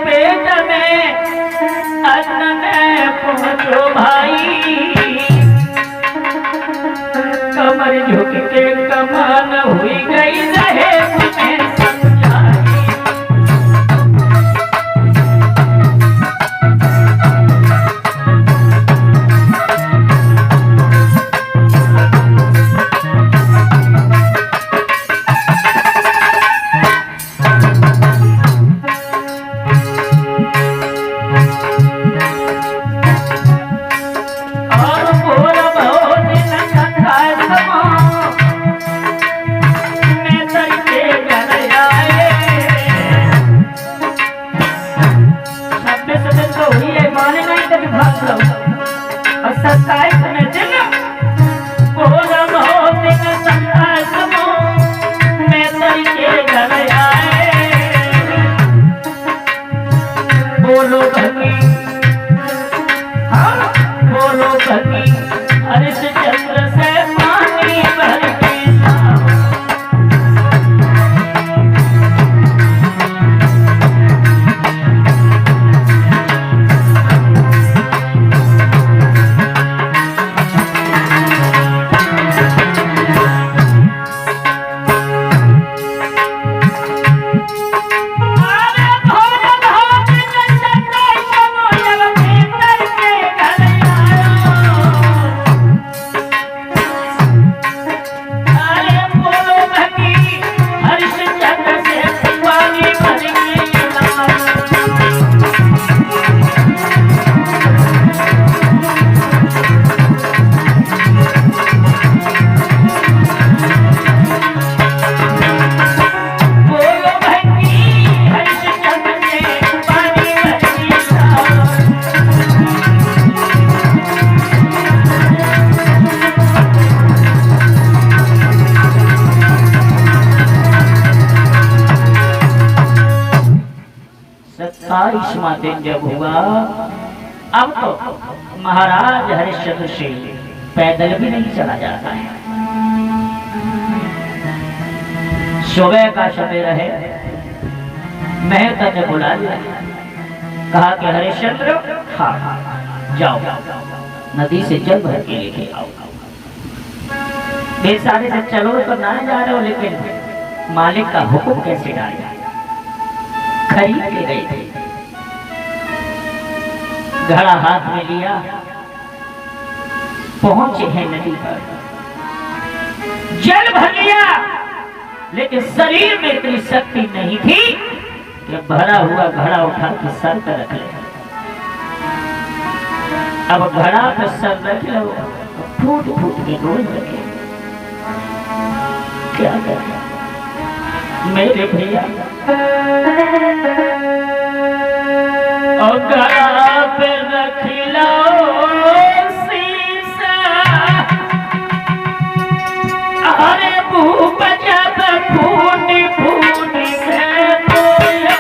पेट में अन्न में पहुंचो भाई, कमर झुक के कमान हुई गई रहे तुम्हें समझाई। बोलो भगी, हाँ बोलो भगी, हरिश्चंद्र से पानी भर के दिन जब हुआ, अब तो महाराज हरिश्चंद्र से पैदल भी नहीं चला जाता है। सुबह का समय रहे, महता ने बुला लिया, कहा कि हरिश्चंद्र हाँ जाओ नदी से जल भर के लेके आओ। बेचारे से चलो तो ना जा रहे हो, लेकिन मालिक का हुक्म कैसे डाले, खरीद के गए थे। घड़ा हाथ में लिया, पहुंचे हैं नदी पर, जल भर लिया, लेकिन शरीर में इतनी शक्ति नहीं थी कि भरा हुआ घड़ा उठा के सर पर रख ले। अब घड़ा पे सर रख लो, फूट फूट के रोज रखे, क्या करें मेरे भैया। और घड़ा पे रख लो शीशा, अरे भूप जब फूट फूट के रोया।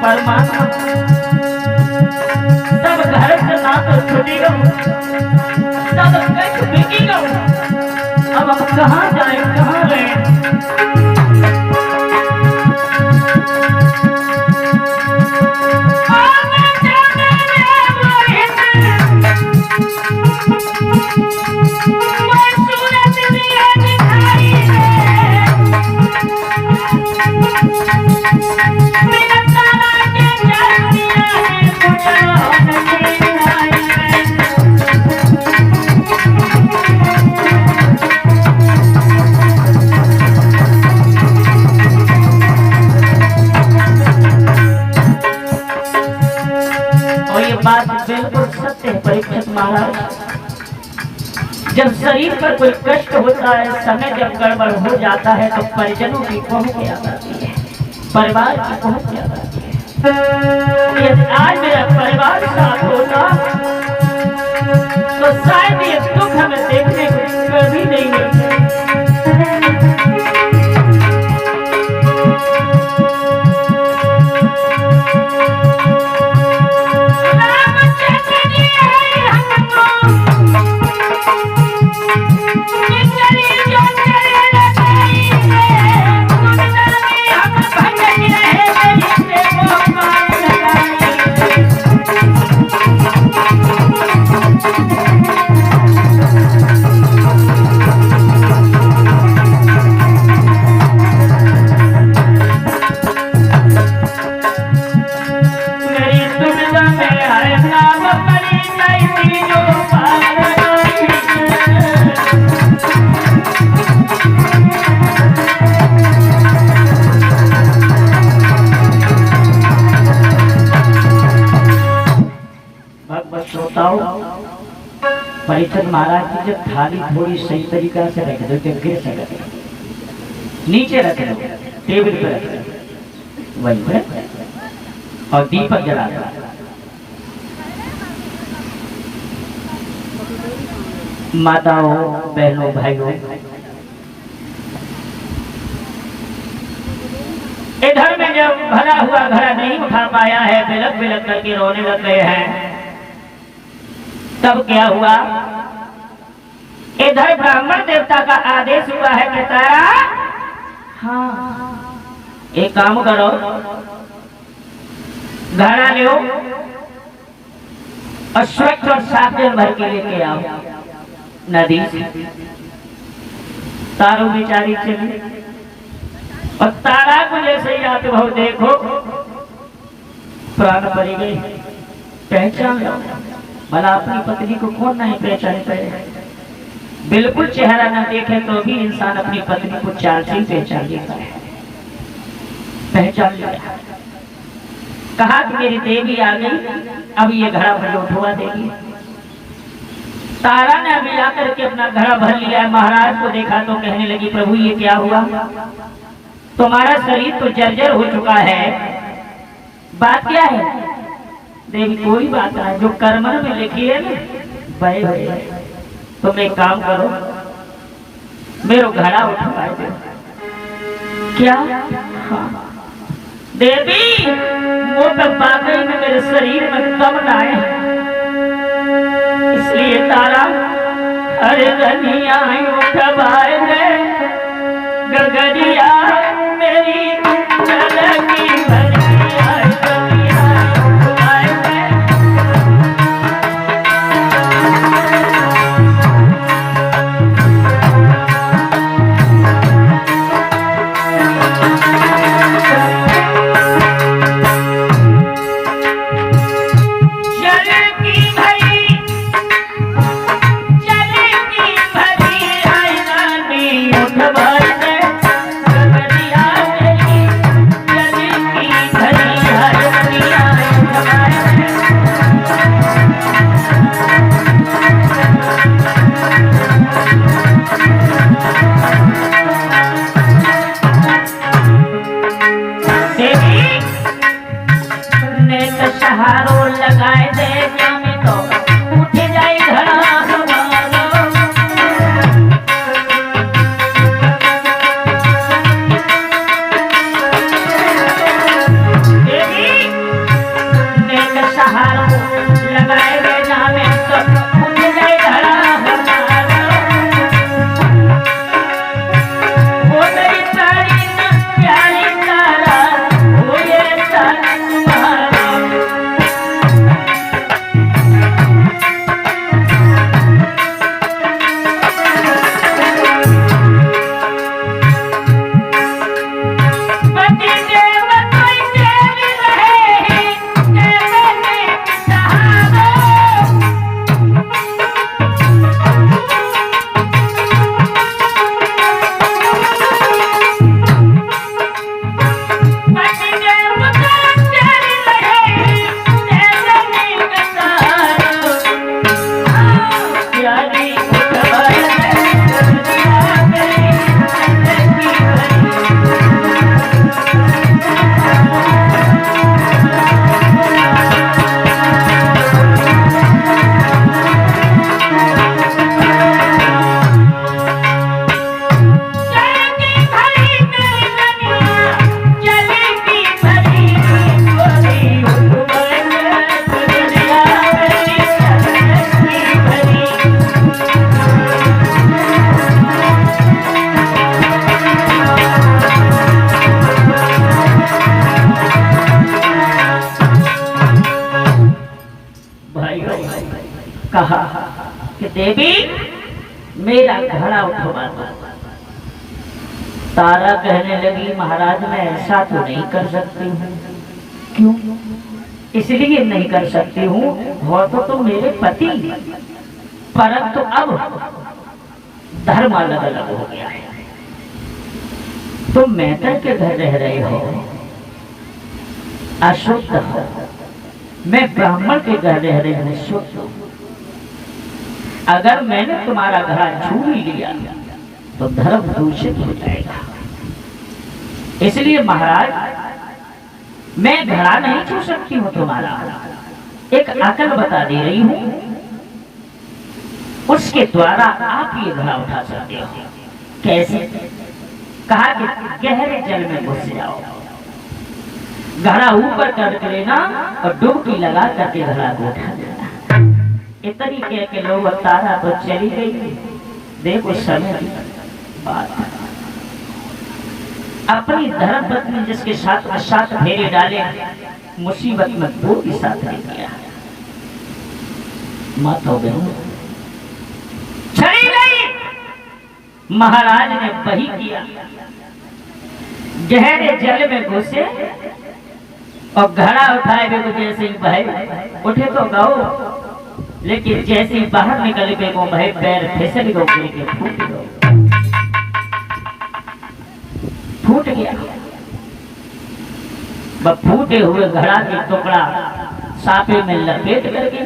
परमात्मा सब घर से ना तो छुटी गऊ, सब कछ बिकी गऊ। अब हम कहाँ जाए कहाँ रहे? बात बिल्कुल सत्य है परीक्षित महाराज। जब शरीर पर कोई कष्ट होता है, समय जब गड़बड़ हो जाता है तो परिजनों की पहुंच आ जाती है, परिवार की पहुंच आ जाती है। यदि आज मेरा परिवार साथ होता तो शायद ये दुख हमें देखने को कभी नहीं मिलता। परीक्षित महाराज की जब थाली थोड़ी सही तरीका से रख दो, गिर सकते नीचे रख दो, टेबल पे रख दो वहीं पे, और दीपक जला दो। माताओं बहनों भाइयों, इधर में जब भरा हुआ घड़ा नहीं उठा पाया है, बिलक बिलक करके रोने लग गए हैं, तब क्या हुआ? इधर ब्राह्मण देवता का आदेश हुआ है कि तारा, हाँ एक काम करो, घड़ा लो और स्वच्छ और साफ जल भर के लेके आओ नदी से। तारो बेचारी चली और तारा को जैसे याद भाव देखो प्राण पड़ी गई। पहचान लो, भला अपनी पत्नी को कौन नहीं पहचान पाए? बिल्कुल चेहरा न देखे तो भी इंसान अपनी पत्नी को चाल से पहचान लेता है। पहचान लिया, कहा कि मेरी देवी आ गई, अब ये घड़ा भर उठवा देगी। तारा ने अभी आकर के अपना घड़ा भर लिया है। महाराज को देखा तो कहने लगी, प्रभु ये क्या हुआ? तुम्हारा शरीर तो जर्जर हो चुका है, बात क्या है? देवी कोई बात नहीं, जो कर्मन में लिखी है ना भाई, तुम एक काम करो, मेरा घड़ा उठवा दो। क्या? हाँ देवी, वो तो वाकई में मेरे शरीर में दम ना है, इसलिए तारा अरे रनिया उठवाए दे, गगरिया मेरी चलकी भरिया रनिया उठवाए दे। देवी कहा कि देवी मेरा घड़ा उठवा दो। तारा कहने लगी महाराज मैं ऐसा तो नहीं कर सकती हूँ। क्यों? इसलिए नहीं कर सकती हूँ, हो तो तुम मेरे पति, परंतु अब धर्म अलग अलग हो गया है। तुम मैतर के घर रह रहे हो, अशुद्ध हो, मैं ब्राह्मण के घर रह रही हूँ, शुद्ध हो। अगर मैंने तुम्हारा घड़ा छू ही लिया तो धर्म दूषित हो जाएगा। इसलिए महाराज मैं घड़ा नहीं छू सकती हूँ तुम्हारा, एक अकल बता दे रही हूँ, उसके द्वारा आप ये घड़ा उठा सकते हो। कैसे? कहा कि गहरे जल में घुस जाओ, घड़ा ऊपर कर लेना और डुबकी लगा करके घड़ा को उठा लेना। इतनी कह के लोग तारा तो चली गई। देखो समय बात, अपनी धर्म पत्नी जिसके साथ अशात फेरे डाले, मुसीबत में वो भी साथ ले गया। मत हो गई, चली गई। महाराज ने वही किया, गहरे जल में घुसे और घड़ा उठाए हुए जैसे ही बहे, उठे तो गाओ, लेकिन जैसे ही बाहर निकले गए वो भाई पैर फिसल गए, फूट गया। फूटे हुए घड़ा के टुकड़ा सापे में लपेट करके,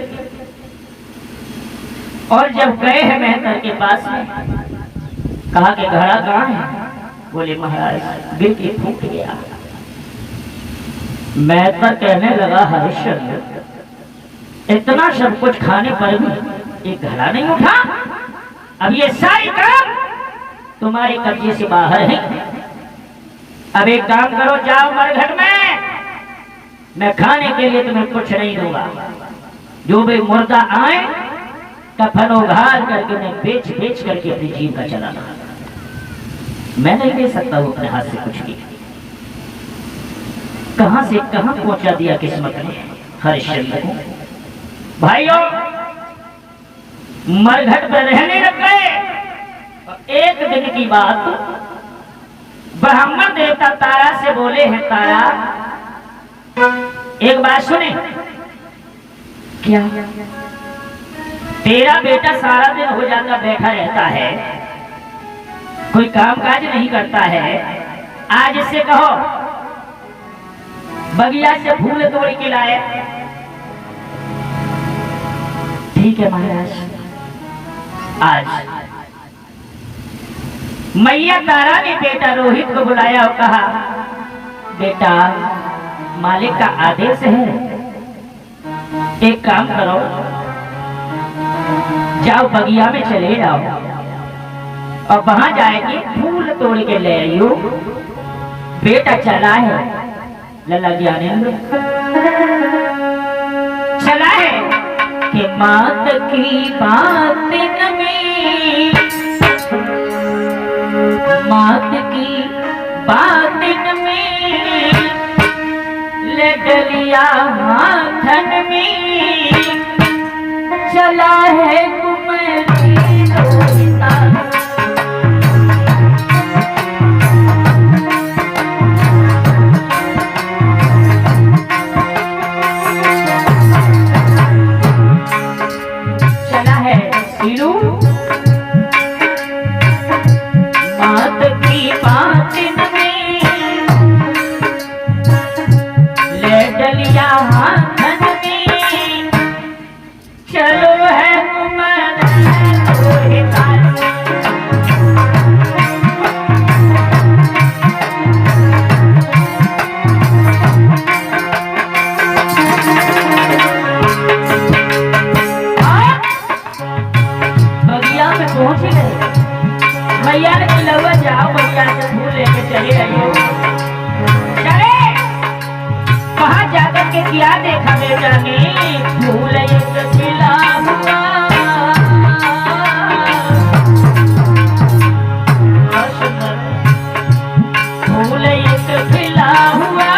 और जब गए हैं मेहतर के पास में, कहा कि घड़ा कहाँ है? बोले महाराज बेटी फूट गया। मेहतर कहने लगा हरिश्चंद्र इतना सब कुछ खाने पर भी एक घड़ा नहीं उठा? अब ये सारी काम तुम्हारे कब्जे से बाहर है। अब एक काम करो, जाओ मरघट में, मैं खाने के लिए तुम्हें कुछ नहीं दूंगा। जो भी मुर्दा आए कफन उघार करके उन्हें बेच बेच करके अपनी जीव का चलाना। मैं नहीं दे सकता हूं अपने हाथ से कुछ भी। कहां से कहां पहुंचा दिया किस्मत ने हरिश्चंद्र को। भाइयों मरघट पर रहने लग गए। एक दिन की बात, ब्राह्मण देवता तारा से बोले हैं, तारा एक बात सुने। क्या? तेरा बेटा सारा दिन हो जाता बैठा रहता है, कोई काम काज नहीं करता है। आज इससे कहो बगिया से फूल तोड़ के लाए। ठीक है महाराज। आज मैया तारा ने बेटा रोहित को बुलाया और कहा, बेटा मालिक का आदेश है, एक काम करो, जाओ बगिया में चले जाओ और वहां जाएगी फूल तोड़ के ले आइयो। बेटा चला है, लला ज्ञानेंद्र चला है कि मात की बात में, मात की बात में ले डलिया हाथन में, चला है कुमरी रोहिता। चला है सीलू मात की बात में ले डलिया हाथन में, चलो है बगिया में पहुंच गए। मैया ने खिलौआ जाओ बगिया से फूल लेके चले आइए। चले वहां जाकर के क्या देखा बेटा ने? फूल एक खिला हुआ, फूल एक खिला हुआ,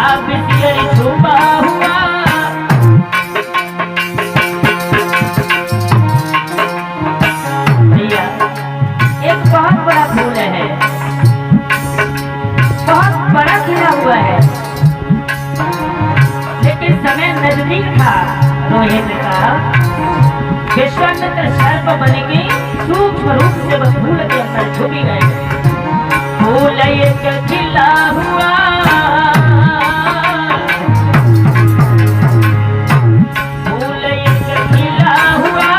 अब सिर छुपा हुआ, रोहित का विश्वामित्र सर्प बन के सूक्ष्म रूप से वह फूल के अंदर छुपी गए। फूल एक खिला हुआ, फूल एक खिला हुआ,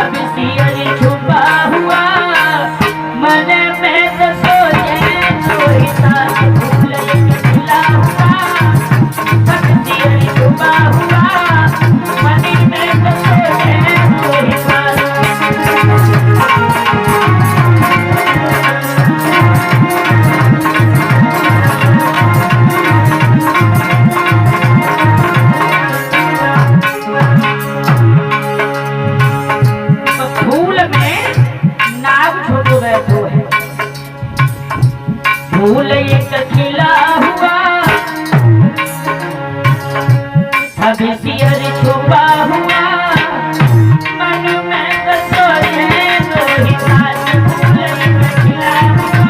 अब सियर छुपा हुआ, मन में तो सोचे रोहिता। फूल एक खिला हुआ, अब सियर छुपा हुआ, मन में तो सोचे रोहिता। फूल एक खिला हुआ, अब सियर छुपा हुआ, मन में तो सोचे रोहिता। फूल एक खिला हुआ,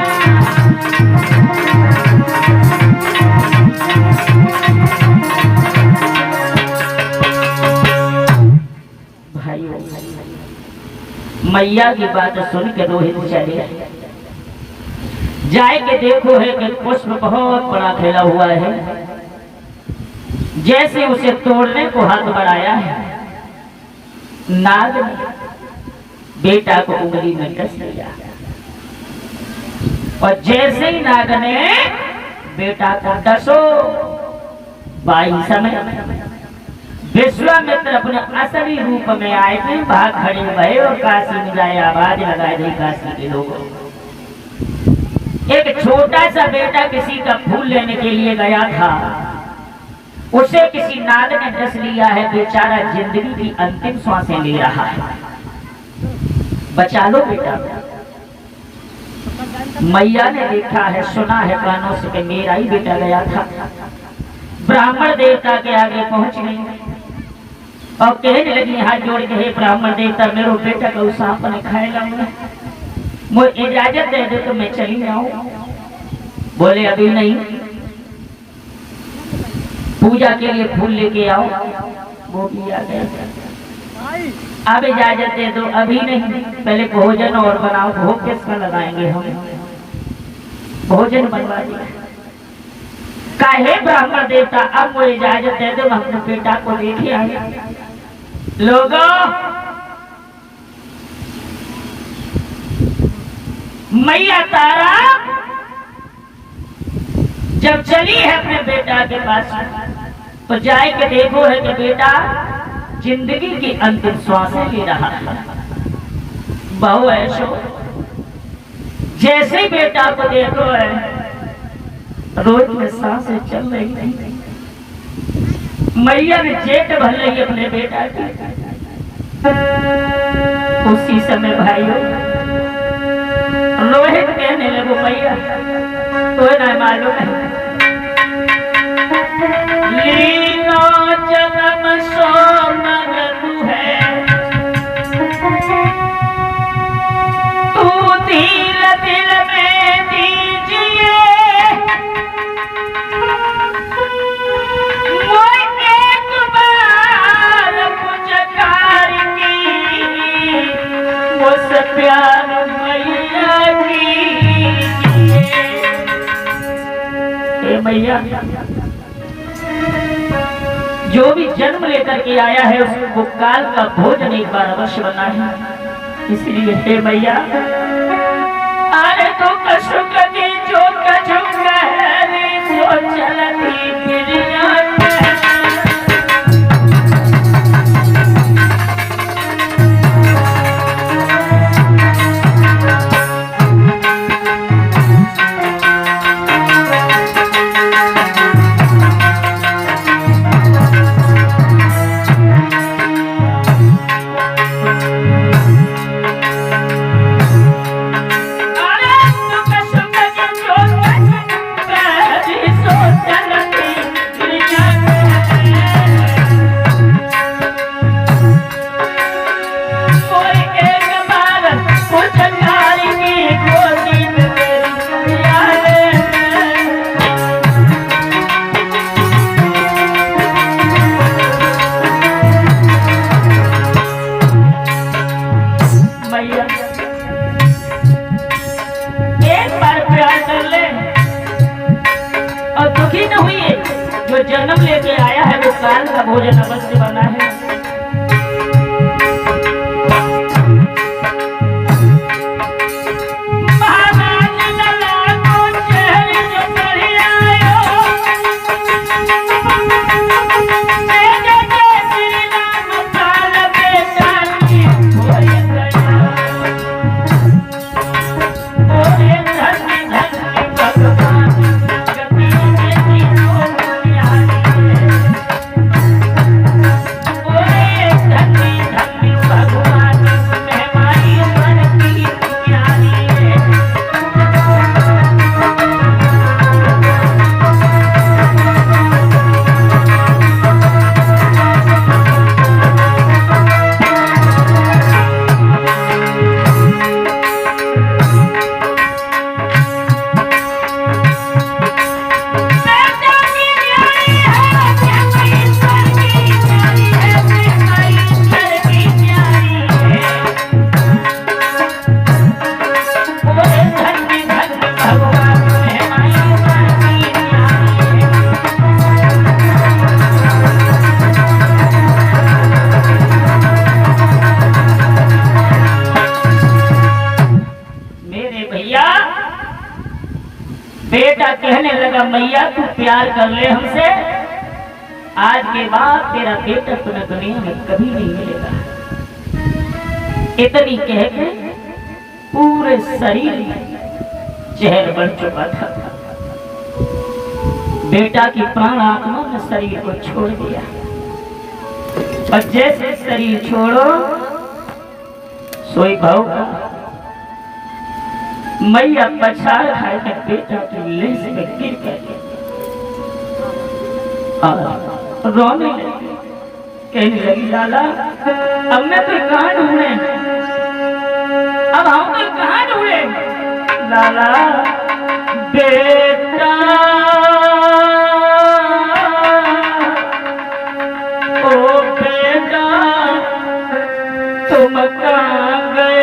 भाइयों मैया की बात सुन के रोहित चले जाए के देखो है कि पुष्प बहुत बड़ा खिला हुआ है। जैसे उसे तोड़ने को हाथ बढ़ाया है, नाग ने बेटा को उंगली में कस लिया और जैसे ही नाग ने बेटा को डसो, बाई समय विश्वामित्र अपने असली रूप में आए थे, भाग खड़े भये और काशी में जाए आवाज लगाए थे काशी के लोगों। एक छोटा सा बेटा किसी का फूल लेने के लिए गया था, उसे किसी नाग ने डस लिया है, बेचारा जिंदगी की अंतिम सांसें ले रहा है, बचा लो बेटा। मैया ने देखा है, सुना है कानों से कि मेरा ही बेटा गया था। ब्राह्मण देवता के आगे पहुंच गई और कहने लगी हाथ जोड़ के, हे ब्राह्मण देवता, मेरे बेटा को सांप ने खाएगा, मुझे इजाजत दे दे तो मैं चली जाऊं। बोले अभी नहीं, पूजा के लिए फूल लेके आओ। वो भी आ गया, अब इजाजत दे दो। अभी नहीं, पहले भोजन और बनाओ। भोग किसका लगाएंगे हम? भोजन बनवा दिया। काहे ब्राह्मण देवता, अब वो इजाजत दे दो, हम अपने बेटा को लेके आए। लोगों, मैया तारा जब चली है अपने बेटा के पास, तो जाए के देखो है कि बेटा जिंदगी की अंतिम श्वासें ले रहा है। बहु ऐसो जैसे बेटा को देखो है, रोज में सांसें चल रही थी। मैया ने जेठ भर रही अपने बेटा की। उसी समय भाइयों रोहित कहने लगो, मैया तो ना मालूम है, लीनो जन्म सो मगनु है, तू दिल दिल में दीजिए, वो एक बार पुचकार की, वो सब प्यार मैया मैया। जो भी जन्म लेकर के आया है उसको काल का भोजन एक बार अवश्य बना है। इसलिए हे मैया, अरे तो कशुक की जो कछुक है सो चलती फिरिया दुखी न हुई, जो जन्म लेके आया है वो काल का भोजन अवश्य बना है। बेटा कहने लगा मैया तू प्यार कर ले हमसे, आज के बाद तेरा बेटा तुम्हें दुनिया में कभी नहीं मिलेगा। इतनी कह के पूरे शरीर में जहर बढ़ चुका था। बेटा की प्राण आत्मा ने शरीर को छोड़ दिया और जैसे शरीर छोड़ो सोई भाव का मैया पछाड़ खाए के बेटा की लेस में गिर गए और रोने लगी, कहने लगी लाला अब मैं तो कहाँ ढूंढे, अब हम तो कहाँ ढूंढे लाला। बेटा ओ बेटा तुम कहाँ गए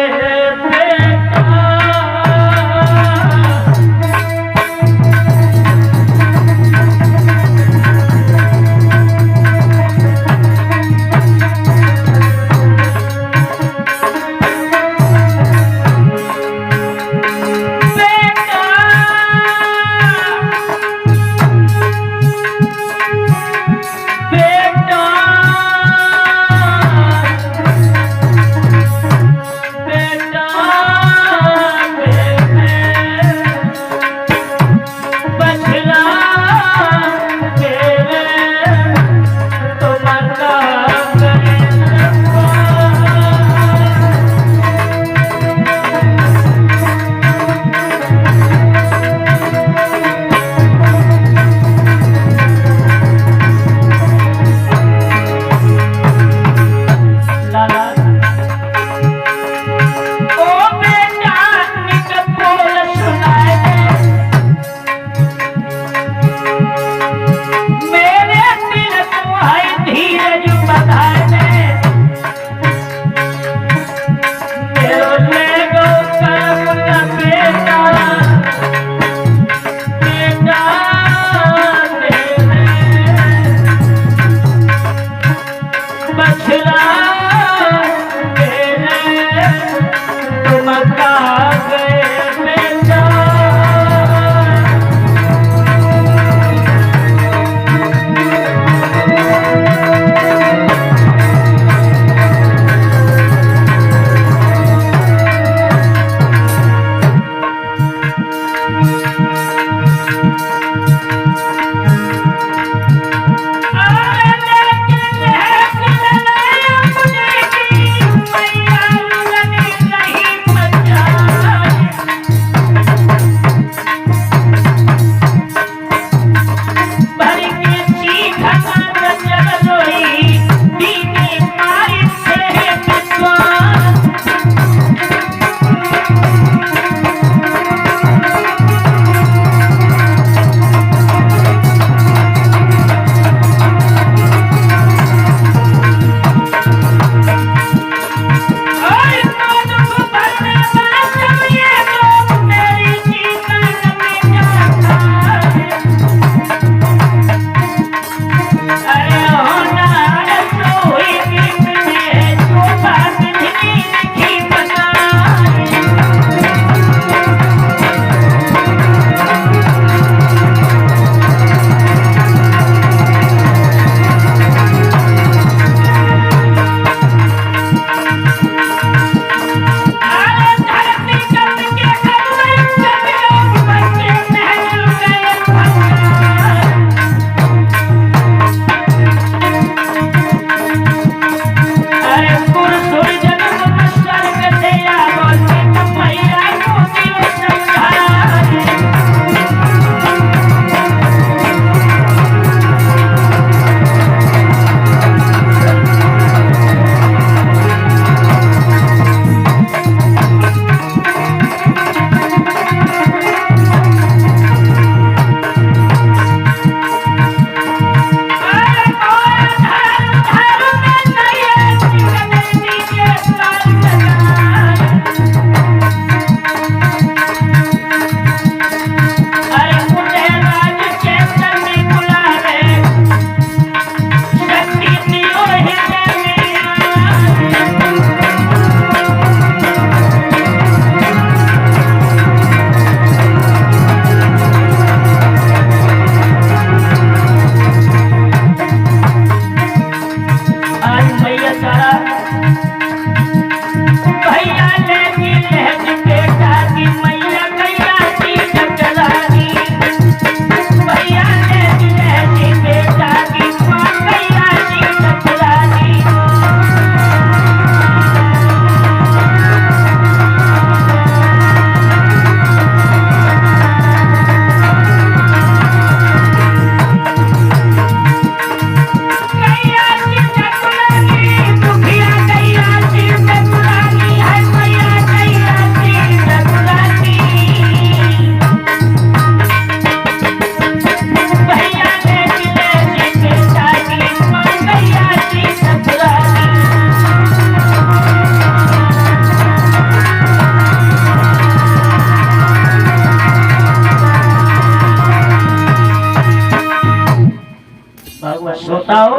श्रोताओं,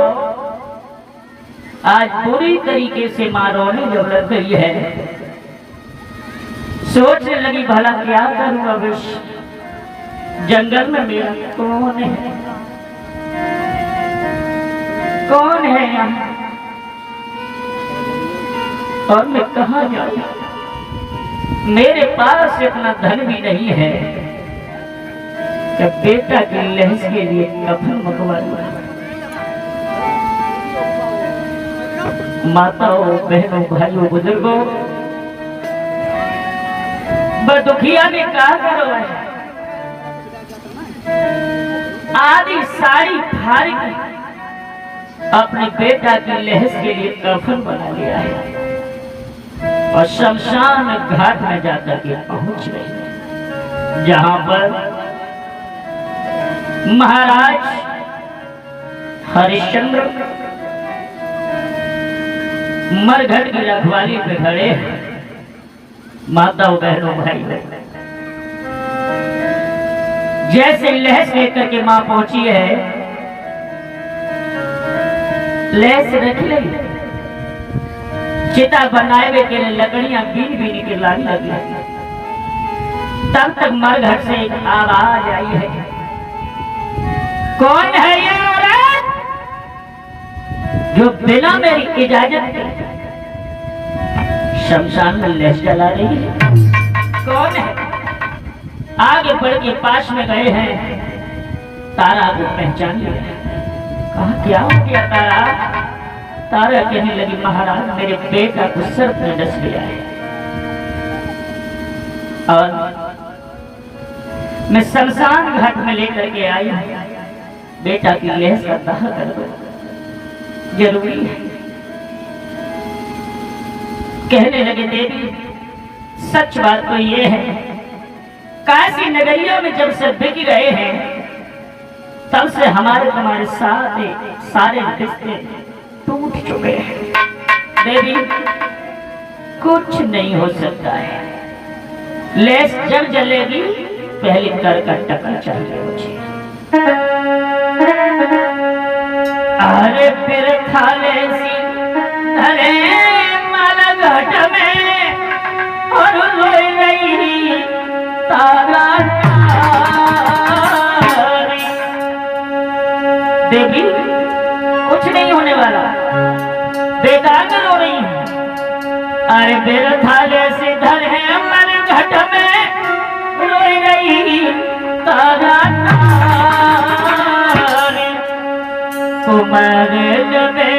आज पूरी तरीके से मां रोने जब लग गई है, सोचने लगी भला क्या करूं अब इस जंगल में मेरा कौन है, कौन है यहाँ, और मैं कहाँ जाऊं। मेरे पास इतना धन भी नहीं है कि बेटा की लहज के लिए कफन मंगवा लूं। माताओं, बहनों, भाइयों, बुजुर्गों, दुखिया ने कहा करो है, आधी साड़ी फाड़ के अपने बेटा की लहज के लिए कफन बना लिया है और शमशान घाट में जाकर के पहुंच गए, जहां पर महाराज हरिश्चंद्र मरघट की रखवाली पे खड़े हैं। माताओं, बहनों, भाई, जैसे लहस लेकर के मां पहुंची है, लहस रख ली, चिता बनाए हुए के लकड़ियां बीन बीन के लाने लगी। तब तक मरघट से एक आवाज आई है, कौन है ये औरत जो बिना मेरी इजाजत के शमशान में लहस जला रही है? कौन है? आगे बढ़ के पास में गए हैं, तारा को पहचान लिया। कहा क्या हो गया तारा? तारा कहने लगी, महाराज मेरे बेटा को सर्प ने डस लिया है और मैं शमशान घाट में लेकर के आई हूं, बेटा की लहस का दाह कर दो, जरूरी है। कहने लगे, देवी सच बात तो ये है, काशी नगरियों में जब से बिक गए हैं, तब से हमारे तुम्हारे सारे रिश्ते टूट चुके हैं। देवी कुछ नहीं हो सकता है, लेस जब जलेगी पहले कर का टका चाहिए मुझे। अरे फिर खाले सी अरे माला घट में और रोई रही तारा। देवी कुछ नहीं होने वाला, बेकार में रो रही हूं। अरे मेरा थाले से धर है मन घट में रोई रही तारा। तुम्हारे जमे